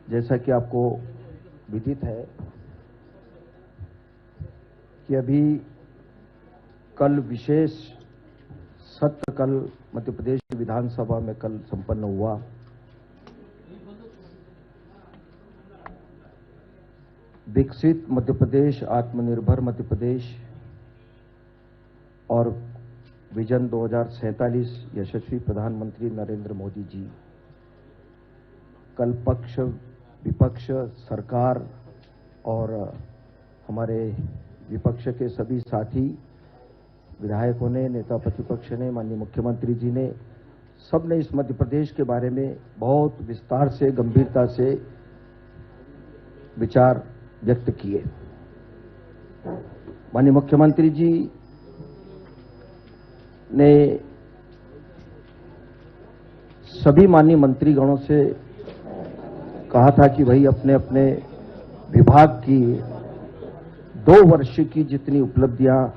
जैसा कि आपको विदित है कि अभी कल विशेष सत्र कल मध्य प्रदेश की विधानसभा में कल संपन्न हुआ। विकसित मध्य प्रदेश, आत्मनिर्भर मध्य प्रदेश और विजन 2047 यशस्वी प्रधानमंत्री नरेंद्र मोदी जी कल पक्ष विपक्ष सरकार और हमारे विपक्ष के सभी साथी विधायकों ने, नेता प्रतिपक्ष ने, माननीय मुख्यमंत्री जी ने, सब ने इस मध्य प्रदेश के बारे में बहुत विस्तार से, गंभीरता से विचार व्यक्त किए। माननीय मुख्यमंत्री जी ने सभी माननीय मंत्रीगणों से कहा था कि भाई अपने अपने विभाग की 2 वर्ष की जितनी उपलब्धियां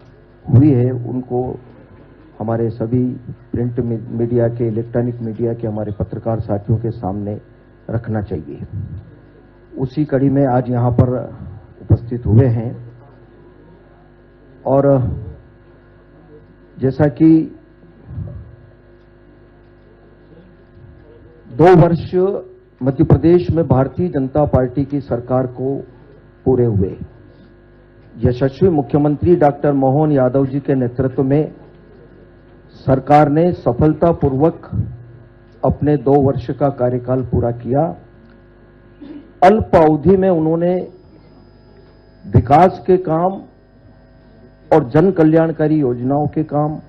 हुई है उनको हमारे सभी प्रिंट मीडिया के, इलेक्ट्रॉनिक मीडिया के हमारे पत्रकार साथियों के सामने रखना चाहिए। उसी कड़ी में आज यहां पर उपस्थित हुए हैं और जैसा कि 2 वर्ष मध्य प्रदेश में भारतीय जनता पार्टी की सरकार को पूरे हुए। यशस्वी मुख्यमंत्री डॉक्टर मोहन यादव जी के नेतृत्व में सरकार ने सफलतापूर्वक अपने 2 वर्ष का कार्यकाल पूरा किया। अल्प अवधि में उन्होंने विकास के काम और जन कल्याणकारी योजनाओं के काम,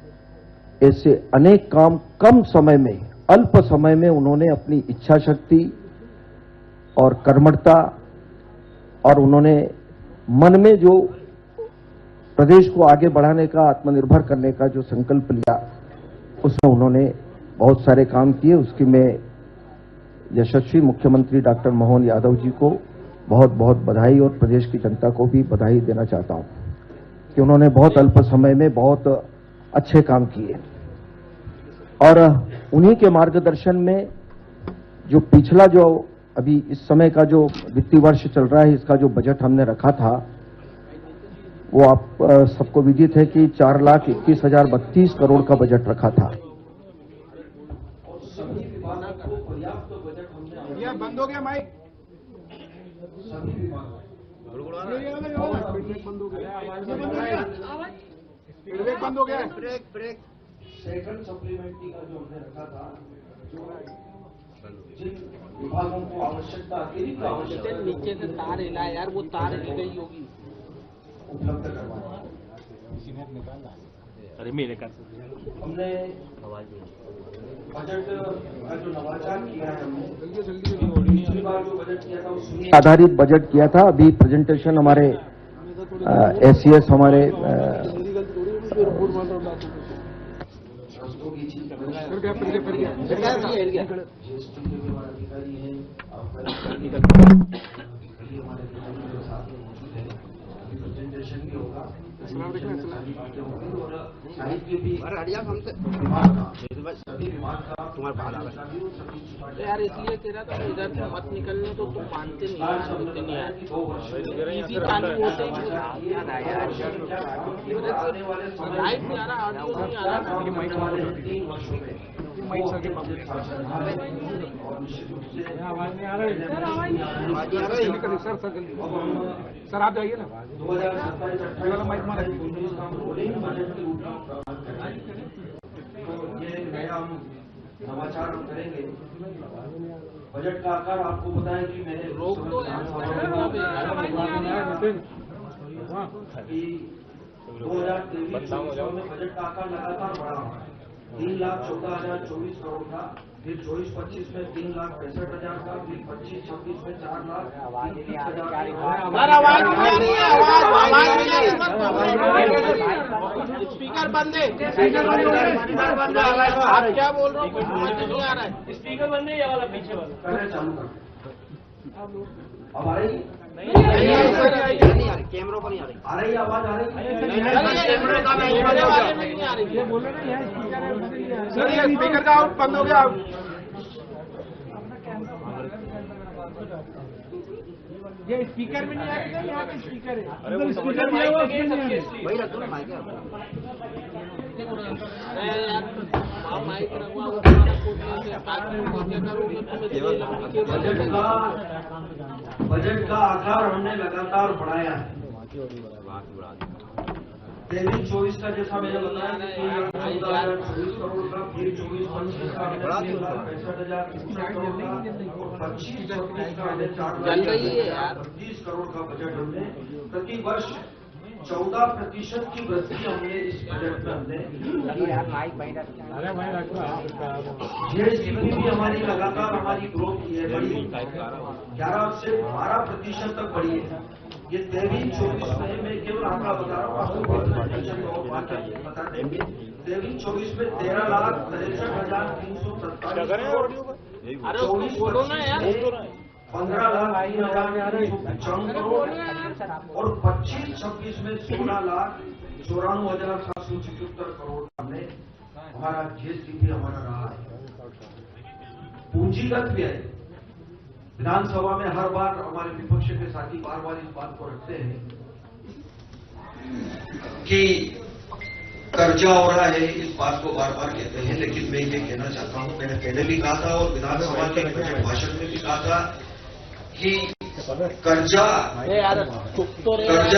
ऐसे अनेक काम कम समय में, अल्प समय में उन्होंने अपनी इच्छा शक्ति और कर्मठता और उन्होंने मन में जो प्रदेश को आगे बढ़ाने का, आत्मनिर्भर करने का जो संकल्प लिया, उसमें उन्होंने बहुत सारे काम किए। उसकी मैं यशस्वी मुख्यमंत्री डॉक्टर मोहन यादव जी को बहुत बहुत बधाई और प्रदेश की जनता को भी बधाई देना चाहता हूं कि उन्होंने बहुत अल्प समय में बहुत अच्छे काम किए। और उन्हीं के मार्गदर्शन में जो पिछला जो अभी इस समय का जो वित्तीय वर्ष चल रहा है, इसका जो बजट हमने रखा था वो आप सबको विदित है कि 4,21,032 करोड़ का बजट रखा था। बंद हो गया माइक, सभी विभाग बंद हो गया, ब्रेक सेकंड सप्लीमेंट्री का जो हमने रखा था, जिन विभागों को आवश्यकता अतिरिक्त आवश्यकता, नीचे से तार हिला यार, वो तार हिल गई होगी, उपलब्ध करवाना। अरे मेरे कर हमने बजट का जो नवाचार किया है, हमने पिछली बार जो बजट किया था उसमें आधारित बजट किया था। अभी प्रेजेंटेशन हमारे एससीएस हमारे प्रेजेंटेशन भी होगा, साहित्य भी सभी विभाग का तुम्हारे यार, इसलिए तेरा तो इधर से मत निकलने तो तुम मानते नहीं यार, इसी चालू होते ही लाइव नहीं आ रहा, ऑडियो नहीं आ रहा। 3 वर्षों में और निश्चित रूप से सर आप जाइए ना 2027-28 का रोलिंग बजट के रूप में ये नया हम नवाचार हम करेंगे। बजट का आकार आपको पता है कि मैंने रोक दो कि 2023 में बजट का आकार लगातार बढ़ा हुआ है। 3,14,024 करोड़ का, फिर 24-25 में 3,65,000 का, फिर 25-26 में 4,30,000। स्पीकर बंद है, आप क्या बोल रहे हो, कुछ समझ नहीं आ रहा है। स्पीकर बंद है, ये वाला पीछे वाला चालू कर। अब आ रही कैमरों पर नहीं आ रही आवाज, आ रही है, बोलो ना यार, सर ये स्पीकर का आउट बंद हो गया। ये स्पीकर में नहीं आएगा, यहाँ पे स्पीकर है। अरे वो स्पीकर दिया हुआ उसमें नहीं है। वही रखो ना माइक। बजट का आकार हमने लगातार बढ़ाया है। 23-24 का जैसा मैंने बताया कि 14,024 करोड़ का, फिर 24-25 का 65,063 करोड़ का, और 25-26 का 4,30 करोड़ का बजट हमने प्रति वर्ष 14% की वृद्धि हमने इस बजट में हमने जीएसडीपी भी हमारी लगातार हमारी ग्रोथ की है, बढ़ी 11 से 12% तक बढ़ी है। ये 23-24 में मैं केवल आंकड़ा बता रहा हूँ, आपको बता देंगे। 23-24 में 13,63,327 करोड़, 24-25 में 15,03,355 करोड़ और 25-26 में 16,94,776 करोड़ हमने हमारा जीएसडीपी हमारा रहा है। पूंजीगत व्यय विधानसभा में हर बार हमारे विपक्ष के साथी बार बार इस बात को रखते हैं कि कर्जा हो रहा है, इस बात को बार बार कहते हैं, लेकिन मैं ये कहना चाहता हूं, मैंने पहले भी कहा था और विधानसभा के बजट भाषण में भी कहा था कि कर्जा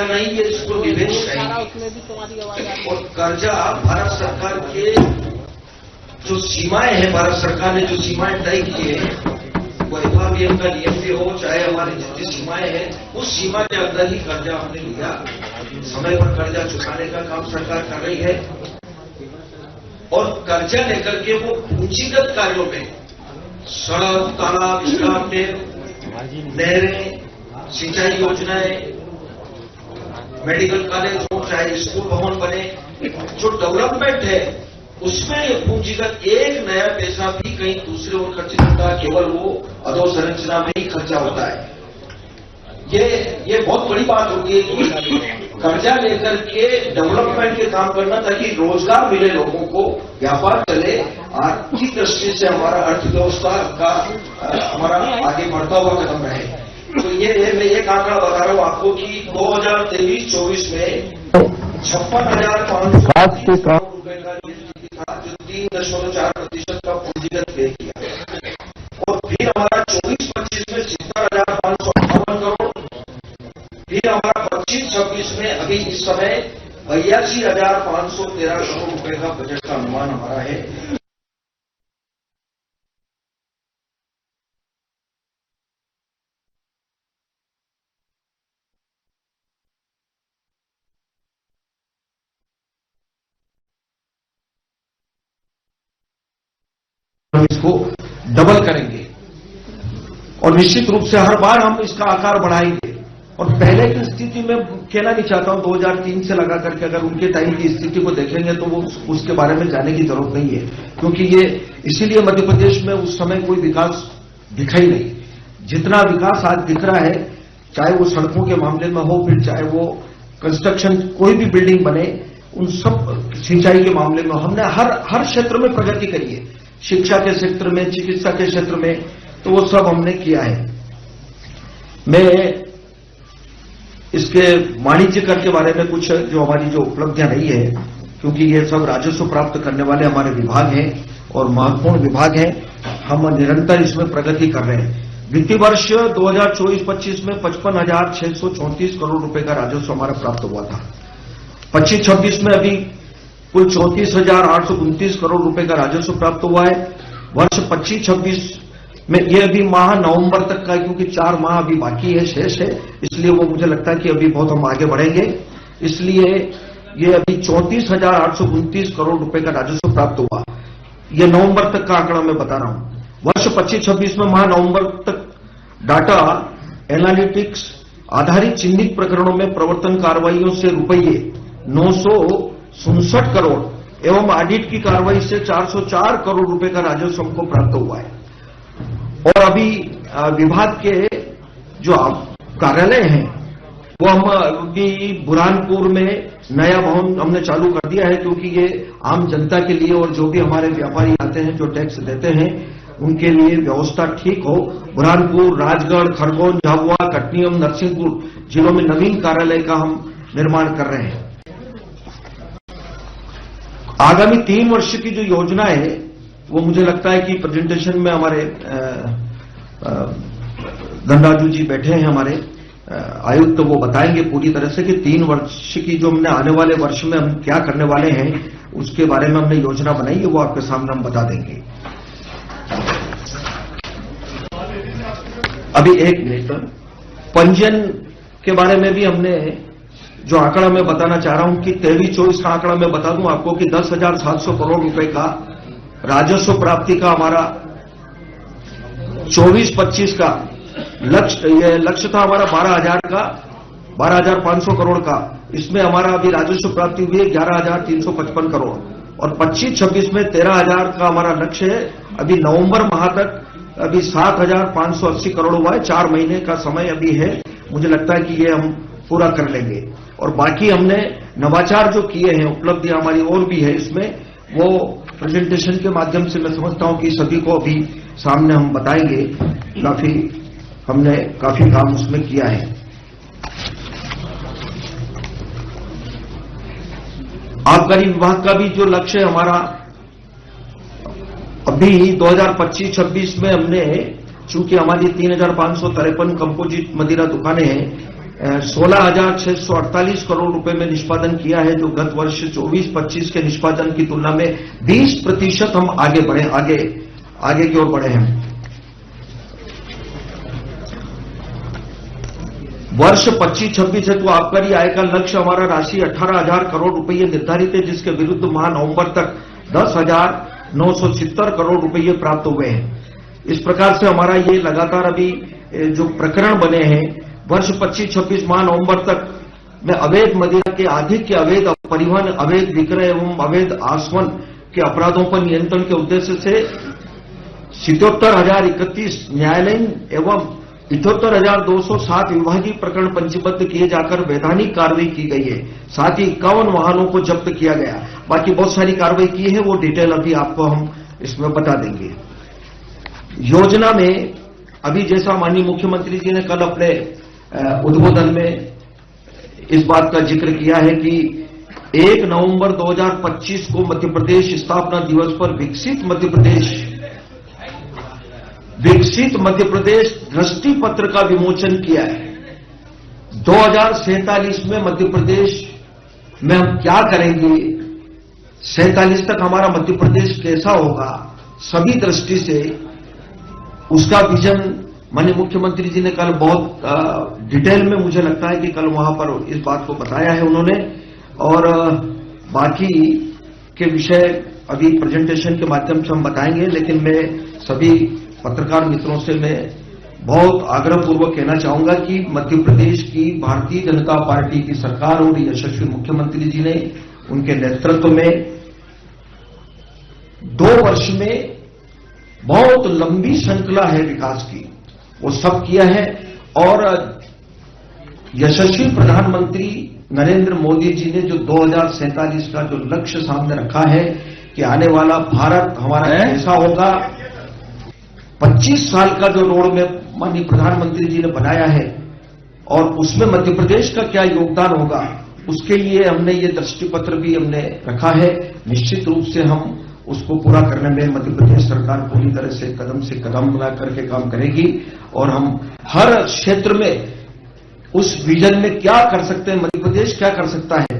नहीं है, इसको निवेश कहेंगे। और कर्जा भारत सरकार के जो सीमाएं हैं, भारत सरकार ने जो सीमाएं तय की है, वो FRBM का नियम भी हो, चाहे हमारी जितनी सीमाएं हैं, उस सीमा के अंदर ही कर्जा हमने लिया। समय पर कर्जा चुकाने का काम सरकार कर रही है और कर्जा लेकर के वो पूंजीगत कार्यों में सड़क, तालाब, स्टाफ डैम, नहरें, सिंचाई योजनाएं, मेडिकल कॉलेज हो, चाहे स्कूल भवन बने, जो डेवलपमेंट है उसमें पूंजीगत एक नया पैसा भी कहीं दूसरे ओर खर्च नहीं होता, केवल वो अधोसंरचना में ही खर्चा होता है। ये बहुत बड़ी बात होती है कि कर्जा लेकर के डेवलपमेंट के काम करना, ताकि रोजगार मिले लोगों को, व्यापार चले, आर्थिक दृष्टि से हमारा अर्थव्यवस्था का हमारा आगे बढ़ता हुआ कदम रहे। तो ये मैं एक आंकड़ा बता रहा हूं आपको कि 2023-24 में 56,500 करोड़ रुपए का जीएसडीपी था, जो 3.4% का पूंजीगत व्यय किया। और फिर हमारा 24-25 में 70,558 करोड़, फिर हमारा 25-26 में अभी इस समय 82,513 करोड़ रुपए का बजट का अनुमान हमारा है। हम इसको डबल करेंगे और निश्चित रूप से हर बार हम इसका आकार बढ़ाएंगे। और पहले की स्थिति में कहना नहीं चाहता हूं, 2003 से लगा करके अगर उनके टाइम की स्थिति को देखेंगे तो वो उसके बारे में जाने की जरूरत नहीं है, क्योंकि ये इसीलिए मध्य प्रदेश में उस समय कोई विकास दिखा ही नहीं। जितना विकास आज दिख रहा है, चाहे वो सड़कों के मामले में हो, फिर चाहे वो कंस्ट्रक्शन कोई भी बिल्डिंग बने, उन सब सिंचाई के मामले में हमने हर क्षेत्र में प्रगति करी है। शिक्षा के क्षेत्र में, चिकित्सा के क्षेत्र में, तो वो सब हमने किया है। मैं इसके वाणिज्य कर के बारे में कुछ जो हमारी जो उपलब्धियां रही है, क्योंकि ये सब राजस्व प्राप्त करने वाले हमारे विभाग हैं और महत्वपूर्ण विभाग हैं, हम निरंतर इसमें प्रगति कर रहे हैं। वित्तीय वर्ष 2024-25 में 55,634 करोड़ रुपए का राजस्व हमारा प्राप्त हुआ था। 25-26 में अभी कुल 34,829 करोड़ रुपए का राजस्व प्राप्त हुआ है। वर्ष 25-26 में ये अभी माह नवंबर तक का, क्योंकि 4 माह अभी बाकी है, शेष है, इसलिए वो मुझे लगता है कि अभी बहुत हम आगे बढ़ेंगे। इसलिए ये अभी 34,829 करोड़ रुपए का राजस्व प्राप्त हुआ। ये नवंबर तक का आंकड़ा मैं बता रहा हूं। वर्ष 25-26 में माह नवंबर तक डाटा एनालिटिक्स आधारित चिन्हित प्रकरणों में प्रवर्तन कार्रवाइयों से रुपये 967 करोड़ एवं ऑडिट की कार्रवाई से 404 करोड़ रुपए का राजस्व हमको प्राप्त हुआ है। और अभी विभाग के जो कार्यालय हैं, वो हम अभी बुरहानपुर में नया भवन हमने चालू कर दिया है, क्योंकि ये आम जनता के लिए और जो भी हमारे व्यापारी आते हैं, जो टैक्स देते हैं, उनके लिए व्यवस्था ठीक हो। बुरहानपुर, राजगढ़, खरगोन, झाबुआ, कटनी एवं नरसिंहपुर जिलों में नवीन कार्यालय का हम निर्माण कर रहे हैं। आगामी 3 वर्ष की जो योजना है वो मुझे लगता है कि प्रेजेंटेशन में हमारे धनराजू जी बैठे हैं, हमारे आयुक्त, तो वो बताएंगे पूरी तरह से कि 3 वर्ष की जो हमने आने वाले वर्ष में हम क्या करने वाले हैं उसके बारे में हमने योजना बनाई है, वो आपके सामने हम बता देंगे। अभी 1 मिनट, पंजीयन के बारे में भी हमने जो आंकड़ा मैं बताना चाह रहा हूं कि 23-24 का आंकड़ा मैं बता दूं आपको कि 10,700 करोड़ रुपए का राजस्व प्राप्ति का हमारा 24-25 का लक्ष्य था हमारा 12,500 करोड़ का। इसमें हमारा अभी राजस्व प्राप्ति हुई है 11,355 करोड़ और 25-26 में 13,000 का हमारा लक्ष्य है। अभी नवंबर माह तक अभी 7,580 करोड़ हुआ है। 4 महीने का समय अभी है, मुझे लगता है कि ये हम पूरा कर लेंगे। और बाकी हमने नवाचार जो किए हैं, उपलब्धियां हमारी और भी है इसमें, वो प्रेजेंटेशन के माध्यम से मैं समझता हूं कि सभी को अभी सामने हम बताएंगे। हमने काफी काम उसमें किया है। आबकारी विभाग का भी जो लक्ष्य हमारा अभी 2025-26 में हमने, चूंकि हमारी 3,553 कंपोजिट मदिरा दुकानें हैं, 16,648 करोड़ रुपए में निष्पादन किया है, जो गत वर्ष 24-25 के निष्पादन की तुलना में 20% हम आगे बढ़े, आगे की ओर बढ़े हैं। वर्ष 25-26 है तो आबकारी आय का लक्ष्य हमारा राशि 18,000 करोड़ रुपये निर्धारित है, जिसके विरुद्ध माह नवंबर तक 10,970 करोड़ रुपये प्राप्त हुए हैं। इस प्रकार से हमारा ये लगातार अभी जो प्रकरण बने हैं, वर्ष 25-26 माह नवंबर तक में अवैध मदिरा के अधिक के अवैध परिवहन, अवैध विक्रय एवं अवैध आसवन के अपराधों पर नियंत्रण के उद्देश्य से 77,031 न्यायालयीन एवं 78,207 विभागीय प्रकरण पंजीबद्ध किए जाकर वैधानिक कार्रवाई की गई है। साथ ही 51 वाहनों को जब्त किया गया। बाकी बहुत सारी कार्रवाई की है, वो डिटेल अभी आपको हम इसमें बता देंगे। योजना में अभी जैसा माननीय मुख्यमंत्री जी ने कल अपने उद्बोधन में इस बात का जिक्र किया है कि 1 नवंबर 2025 को मध्य प्रदेश स्थापना दिवस पर विकसित मध्य प्रदेश दृष्टि पत्र का विमोचन किया है। 2047 में मध्य प्रदेश में हम क्या करेंगे, 47 तक हमारा मध्य प्रदेश कैसा होगा, सभी दृष्टि से उसका विजन माननीय मुख्यमंत्री जी ने कल बहुत डिटेल में, मुझे लगता है कि कल वहां पर इस बात को बताया है उन्होंने। और बाकी के विषय अभी प्रेजेंटेशन के माध्यम से हम बताएंगे, लेकिन मैं सभी पत्रकार मित्रों से मैं बहुत आग्रहपूर्वक कहना चाहूंगा कि मध्य प्रदेश की भारतीय जनता पार्टी की सरकार और यशस्वी मुख्यमंत्री जी ने उनके नेतृत्व में 2 वर्ष में बहुत लंबी श्रृंखला है विकास की, वो सब किया है। और यशस्वी प्रधानमंत्री नरेंद्र मोदी जी ने जो 2047 का जो लक्ष्य सामने रखा है कि आने वाला भारत हमारा कैसा होगा, 25 साल का जो रोड मैप माननीय प्रधानमंत्री जी ने बनाया है और उसमें मध्य प्रदेश का क्या योगदान होगा, उसके लिए हमने ये दृष्टि पत्र भी हमने रखा है। निश्चित रूप से हम उसको पूरा करने में मध्य प्रदेश सरकार पूरी तरह से कदम मिला करके काम करेगी और हम हर क्षेत्र में उस विजन में क्या कर सकते हैं, मध्य प्रदेश क्या कर सकता है,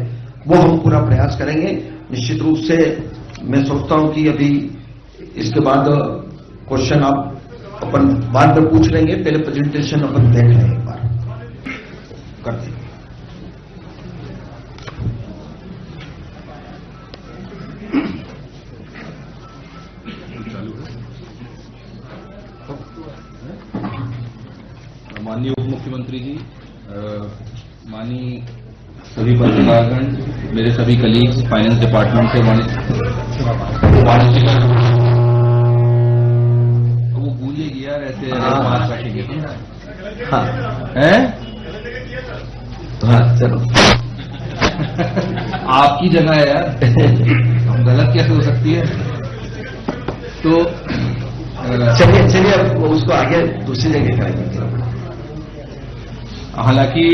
वो हम पूरा प्रयास करेंगे। निश्चित रूप से मैं सोचता हूं कि अभी इसके बाद क्वेश्चन आप अपन बाद में पूछ लेंगे, पहले प्रेजेंटेशन अपन देख लें एक बार करते। माननीय उप मुख्यमंत्री जी, माननीय सभी पत्रकारगण, मेरे सभी कलीग्स फाइनेंस डिपार्टमेंट से, वाणिज्य वो भूलिए गया ऐसे बात बैठेंगे चलो आपकी जगह है यार, गलत कैसे हो सकती है। तो चलिए अब उसको आगे दूसरी जगह करेंगे। हालांकि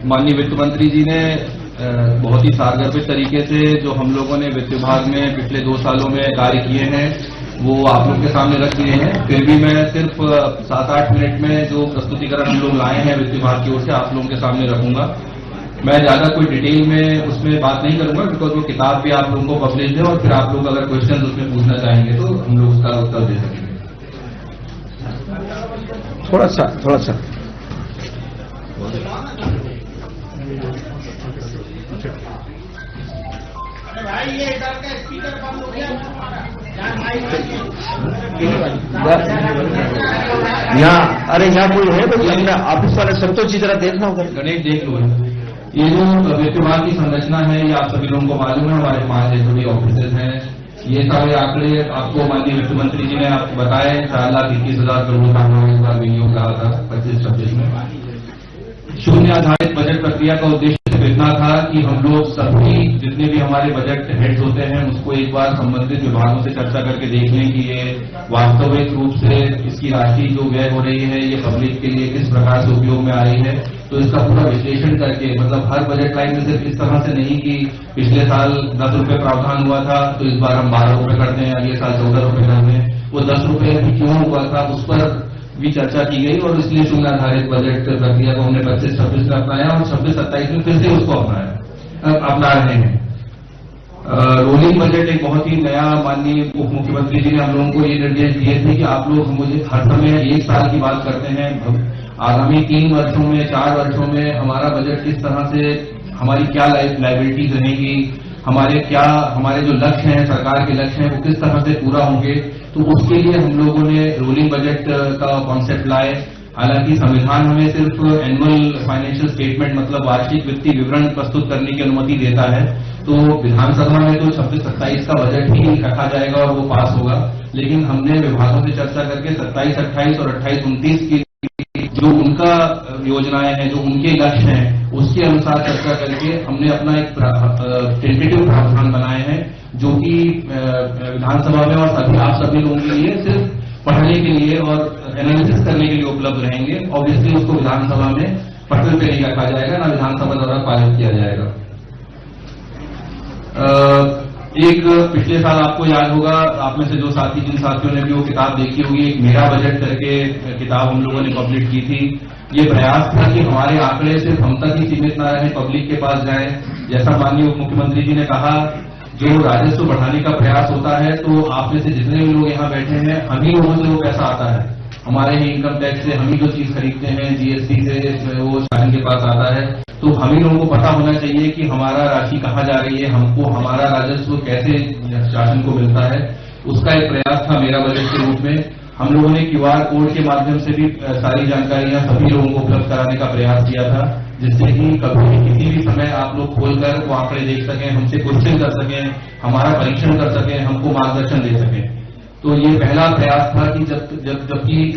माननीय वित्त मंत्री जी ने बहुत ही सारगर्भित तरीके से जो हम लोगों ने वित्त विभाग में पिछले 2 सालों में कार्य किए हैं वो आप लोग के सामने रख दिए हैं। फिर भी मैं सिर्फ 7-8 मिनट में जो प्रस्तुतिकरण हम लोग लाए हैं वित्त विभाग की ओर से आप लोगों के सामने रखूंगा। मैं ज्यादा कोई डिटेल में उसमें बात नहीं करूंगा, बिकॉज वो किताब भी आप लोगों को पब्लिश है और फिर आप लोग अगर क्वेश्चन उसमें पूछना चाहेंगे तो हम लोग उसका उत्तर दे सकेंगे। थोड़ा सा भाई ये इधर का स्पीकर बंद हो गया यहाँ, अरे यहाँ कोई है तो अपना ऑफिस वाले संतोष जी जरा देखना होगा। गणेश देख लो, ये जो वित्त विभाग की संरचना है ये आप सभी लोगों को मालूम है। हमारे 5 एचओडी ऑफिसेज हैं। ये सारे आंकड़े आपको माननीय वित्त मंत्री जी ने आपको बताए। 4,21,000 करोड़ का हमने इस बार विनियोग कहा था 25-26 में। शून्य आधारित बजट प्रक्रिया का उद्देश्य इतना था कि हम लोग सभी जितने भी हमारे बजट हेड्स होते हैं उसको एक बार संबंधित विभागों से चर्चा करके देख लें कि ये वास्तविक रूप से इसकी राशि जो व्यय हो रही है ये पब्लिक के लिए किस प्रकार से उपयोग में आ रही है। तो इसका पूरा विश्लेषण करके, मतलब हर बजट लाइन में सिर्फ इस तरह से नहीं कि पिछले साल 10 रुपए प्रावधान हुआ था तो इस बार हम 12 रुपए करते हैं, अगले साल 14 रुपए करते हैं, वो 10 रुपए भी क्यों हुआ था उस पर भी चर्चा की गई और इसलिए शून्य आधारित बजट प्रक्रिया को हमने 25-26 में अपनाया और 26-27 में फिर से उसको अपना रहे हैं। रोलिंग बजट एक बहुत ही नया, माननीय उप मुख्यमंत्री जी ने हम लोगों को ये निर्देश दिए थे कि आप लोग मुझे हर समय 1 साल की बात करते हैं, आगामी 3 वर्षों में 4 वर्षों में हमारा बजट किस तरह से, हमारी क्या लाइबिलिटीज रहेगी, हमारे जो लक्ष्य हैं, सरकार के लक्ष्य हैं वो किस तरह से पूरा होंगे। तो उसके लिए हम लोगों ने रोलिंग बजट का कॉन्सेप्ट लाए। हालांकि संविधान हमें सिर्फ एनुअल फाइनेंशियल स्टेटमेंट मतलब वार्षिक वित्तीय विवरण प्रस्तुत करने की अनुमति देता है, तो विधानसभा में तो 26-27 का बजट ही रखा जाएगा और वो पास होगा। लेकिन हमने विभागों से चर्चा करके 27-28 और 28-29 की जो उनका योजनाएं हैं, जो उनके लक्ष्य हैं, उसके अनुसार चर्चा करके हमने अपना एक टेंटेटिव प्रावधान बनाए हैं जो कि विधानसभा में और आप सभी लोगों के लिए सिर्फ पढ़ने के लिए और एनालिसिस करने के लिए उपलब्ध रहेंगे। ऑब्वियसली उसको विधानसभा में पटल पे नहीं रखा जाएगा, ना विधानसभा द्वारा पारित किया जाएगा। एक पिछले साल आपको याद होगा, आप में से जो साथी, जिन साथियों ने भी वो किताब देखी होगी, एक मेरा बजट करके किताब हम लोगों ने पब्लिश की थी। ये प्रयास था कि हमारे आंकड़े सिर्फ हम तक ही सीमित न रहें, पब्लिक के पास जाएं। जैसा माननीय उप मुख्यमंत्री जी ने कहा, जो राजस्व बढ़ाने का प्रयास होता है तो आप में से जितने भी लोग यहाँ बैठे हैं, हम ही लोगों से वो पैसा आता है, हमारे ही इनकम टैक्स से हम ही जो चीज खरीदते हैं, जीएसटी से वो शासन के पास आता है। तो हम ही लोगों को पता होना चाहिए कि हमारा राशि कहाँ जा रही है, हमको हमारा राजस्व कैसे शासन को मिलता है। उसका एक प्रयास था मेरा बजट के रूप में। हम लोगों ने QR कोड के माध्यम से भी सारी जानकारियां सभी लोगों को उपलब्ध कराने का प्रयास किया था, जिससे कि कभी भी किसी भी समय आप लोग खोलकर वो आंकड़े देख सकें, हमसे क्वेश्चन कर सकें, हमारा परीक्षण कर सकें, हमको मार्गदर्शन दे सकें। तो ये पहला प्रयास था कि जबकि